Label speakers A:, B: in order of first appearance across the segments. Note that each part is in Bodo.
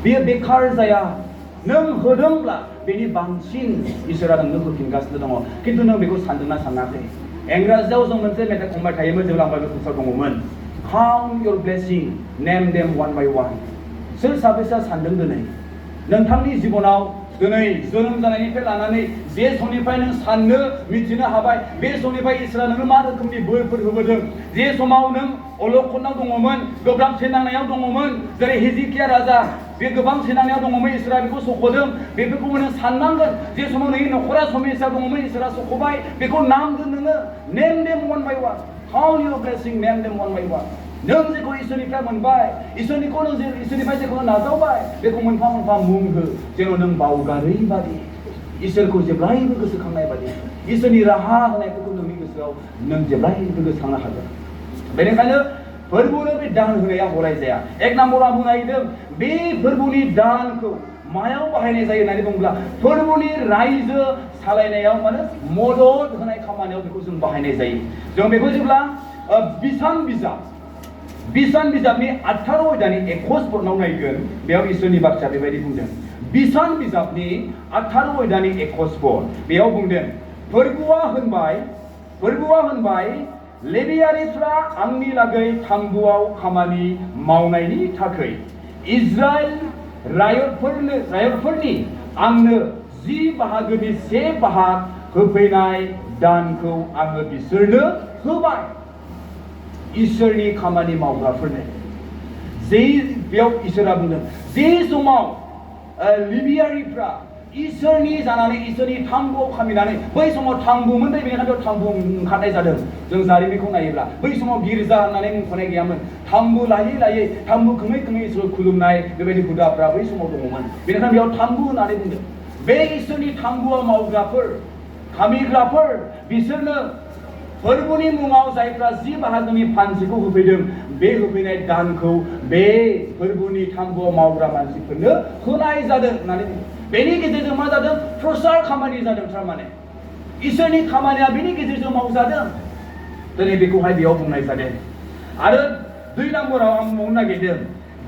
A: बेयो बेकार जाया नों होदोंब्ला बेनि बांसिन इसोरा नोंनो होफिनगासिनो दङ खिन्थु नों बेखौ सानदोंना सानाखै इंराजियाव जों मोनसे मेथाइ खनबाय थायोमोन जेब्ला आं बाइबेल क्लासाव दङमोन Count your blessing name them one by one सोर साबेसेया सानदों दिनै नोंथांनि जिबनाव दिनै जोनोम जानायनिफ्राय लानानै जे समनिफ्राय नों साननो मिथिनो हाबाय बे समनिफ्राय इसोरा नोंनो मा रोखोमनि बोरफोर होबोदों जे समाव नों अलखदाव दङमोन गोब्राब जेंनायाव दङमोन जेरै हिजकिया राजा बे गोबां जेंनायाव दङमोन इसोरा बेखौ सख'दों बेफोरखौ नों साननांगोन जे समाव नोंनि न'खरा समस्या दङमोन इसोरा सख'बाय बेखौ नाम दोन नोङो name them one by one count your blessing name them one by one नों जेखौ इसोरनिफ्राय मोनबाय इसोरनिखौ नों इसोरनिफ्राय जेखौ नाजावबाय बेखौ मोनफा मोनफा मुं हो जेन' नों बावगारै बादि इसोरखौ जेब्लायबो गोसोखांनाय बादि इसोरनि राहा होनायफोरखौ नोंनि गोसोआव नों जेब्लायबो गोसोखांनो हागोन बेनिखायनो फोरबोनो बे दान होनाया हराय जाया एक नाम्बाराव बुंनो नागिरदों बे फोरबोनि दानखौ मायाव बाहायनाय जायो होननानै बुङोब्ला फोरबोनि रायजो सालायनायाव माने मदद होनाय खामानियाव बेखौ जों बाहायनाय जायो जों बेखौ जेब्ला बिसान बिजाबनि 18 अध्यायनि 21 पदआव नायगोन बेयाव इसोरनि बाथ्राया बेबायदि बुंदों बिसान बिजाबनि 18 अध्यायनि 21 पद बेयाव बुंदों फोरबोआ होनबाय लेबियारिफ्रा आंनि लागै थाम्बुआव खामानि मावनायनि थाखाय इजराइल रायतफोरनि आंनो 10 बाहागोनि 1 बाहाग होफैनाय दानखौ आङो बिसोरनो होबाय इसोरनि खामानि मावग्राफोरनो जे बेयाव इसोरा बुंदों जे समाव लिबियारिफ्रा इसोरनि जानानै इसोरनि थाम्बुआव खामिनानै बै समाव थाम्बुमोन बेनिखायनो थाम्बु ओंखारनाय जादों जों जारिमिनखौ नायोब्ला बै समाव गिर्जा होननानै मुंख'नाय गैयामोन थाम्बु लायै थाम्बु खोमै इसोरखौ खुलुमनाय बेबायदि हुदाफ्रा बै समाव दङमोन बेनिखायनो बेयाव थाम्बु होननानै बुंदों बे इसोरनि थाम्बुआव मावग्राफोर खामिग्राफोर बिसोरनो फोरबोनि मुङाव जायफ्रा 10 बाहागोनि फान्जिखौ होफैदों बे होफैनाय दानखौ बे फोरबोनि थाम्बुआव मावग्रा मानसिफोरनो होनाय जादों होननानै बेनि गेजेरजों मा जादों प्रसार खामानि जादों थारमाने इसोरनि खामानिया बेनि गेजेरजों मावजादों दिनै बेखौहाय बेयाव बुंनाय जादों आरो 2 नम्बराव आं बुंनो नागिरदों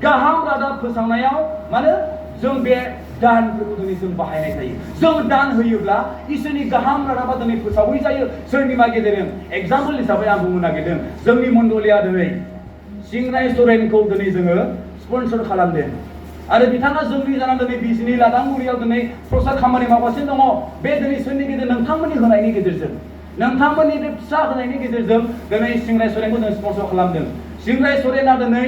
A: गाहाम रादाब फोसावनायाव माने जों बे दानफोरखौ दिनै जों बाहायनाय जायो जों दान होयोब्ला इसोरनि गाहाम रादाबा दिनै फोसावै जायो सोरनिबा गेजेरजों एग्जाम्पल हिसाबै आं बुंनो नागिरदों जोंनि मण्डलिया दिनै सिंराय सरेनखौ दिनै जोङो स्पन्सर खालामदों आरो बिथाङा जोंनि जानानै दिनै बिसिनि लादांगुरियाव दिनै प्रसार खामानि मावगासिनो दङ बे दिनै सोरनि गेजेरजों नोंथांमोननि होनायनि गेजेरजों नोंथांमोननि बे फिसा होनायनि गेजेरजों दिनै सिंराय सरेनखौ जों स्पन्सर खालामदों सिंराय सरेना दिनै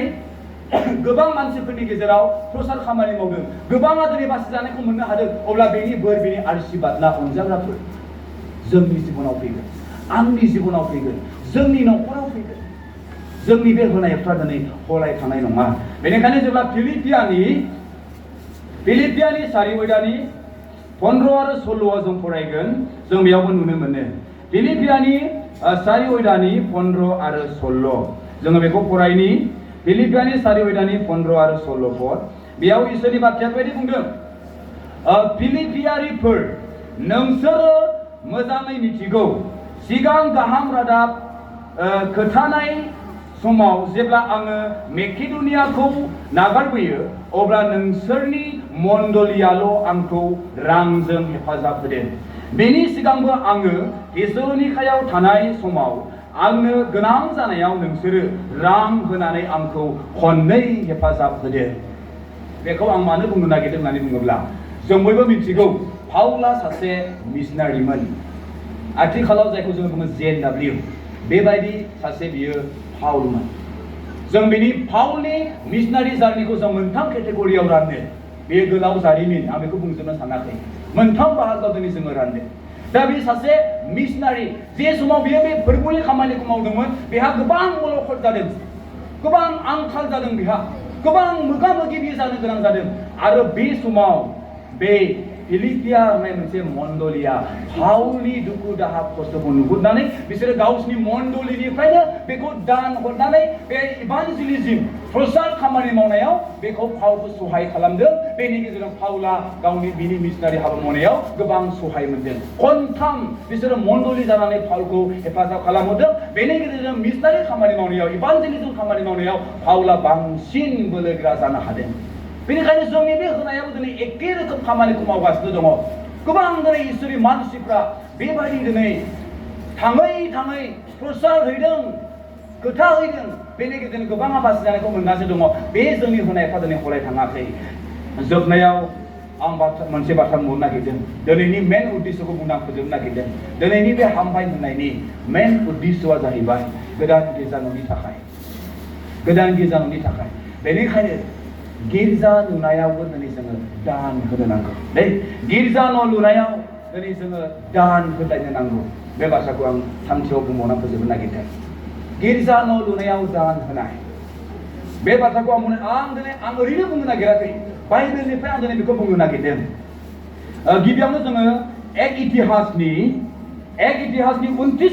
A: गोबां मानसिफोरनि गेजेराव प्रसार खामानि मावदों गोबाङा दिनै बासिजानायखौ मोननो हादों अब्ला बेनि बोर बेनि आशीर्बाद ना अनजाग्राफोर जोंनि जिबनाव फैगोन आंनि जिबनाव फैगोन जोंनि न'खराव फैगोन जोंनि बे होनायफ्रा दिनै हलाय थानाय नङा बेनिखायनो जेब्ला फिलिपियानि 4 अध्यायनि 15 आरो 16 जों फरायगोन जों बेयावबो नुनो मोनो फिलिपियानि 4 अध्यायनि 15 आरो 16 जोङो बेखौ फरायनि फिलिपियानि 4 अध्यायनि 15 आरो 16 पद बेयाव इसोरनि बाथ्राया बेबायदि बुंदों फिलिपियारिफोर नोंसोरो मोजाङै मिथिगौ सिगां गाहाम रादाब खोथानाय समाव जेब्ला आङो मेकेडनियाखौ नागारबोयो अब्ला नोंसोरनि मण्डलियाल' आंखौ रांजों हेफाजाब होदों बेनि सिगांबो आङो थेसलोनिकायाव थानाय समाव आंनो गोनां जानायाव नोंसोरो रां होनानै आंखौ खननै हेफाजाब होदों बेखौ आं मानो बुंनो नागिरदों होननानै बुङोब्ला जों बयबो मिथिगौ पाउला सासे मिशनारिमोन आथिखालाव जायखौ जों बुङो JW बेबायदि सासे बियो पाउलमोन जों बेनि पाउलनि मिशनारि जार्निखौ जों मोनथाम केटेगरियाव राननो बेयो गोलाव जारिमिन आं बेखौ बुंजोबनो सानाखै मोनथाम बाहागोआव दिनै जोङो राननो दा बे सासे मिशनारि जे समाव बियो बे फोरबोनि खामानिखौ मावदोंमोन बेहा गोबां अलखद जादों गोबां आंखाल जादों बेहा गोबां मोगा मोगि जानो गोनां जादों आरो बे समाव बे फिलिपिया होननाय मोनसे मण्डलिया पाउलनि दुखु दाहा खस्थ'खौ नुहुरनानै बिसोरो गावसिनि मण्डलिनिफ्रायनो बेखौ दान हरनानै बे इभान्जेलिज्म प्रसार खामानि मावनायाव बेखौ पाउलखौ सहाय खालामदों बेनि गेजेरजों पाउला गावनि बिनि मिशनारि हाबा मावनायाव गोबां सहाय मोनदों खनथाम बिसोरो मण्डलि जानानै पाउलखौ हेफाजाब खालामहरदों बेनि गेजेरजों मिशनारि खामानि मावनायाव इभान्जेलिज्म खामानि मावनायाव पाउला बांसिन बोलोगोरा जानो हादों बेनिखायनो जोंनि बे होनायाबो दिनै एखे रोखोम खामानिखौ मावगासिनो दङ गोबां दिनै इसोरनि मानसिफ्रा बेबायदि दिनै थाङै प्रसार हैदों खोथा हैदों बेनि गेजेरजों गोबां आबाद जानायखौ मोनगासिनो दङ बे जोंनि होनायफ्रा दिनै हलाय थाङाखै जोबनायाव आं मोनसे बाथ्रा बुंनो नागिरदों दिनैनि मेन उद्देश्यखौ बुंना फोजोबनो नागिरदों दिनैनि बे हामबाय होनायनि मेन उद्देश्यआ जाहैबाय गोदान गिर्जानि थाखाय बेनिखायनो गिर्जा लुनायावबो दिनै जोङो दान होनो नांगौ दे गिर्जा न' लुनायाव दिनै जोङो दान होलायनो नांगौ बे बाथ्राखौ आं थामथियाव बुंबावना फोजोबनो नागिरदों गिर्जा न' लुनायाव दान होनाय बे बाथ्राखौ आं ओरैनो बुंनो नागिराखै बाइबेलनिफ्राय आं दिनै बेखौ बुंनो नागिरदों गिबियावनो जोङो एक इतिहासनि 29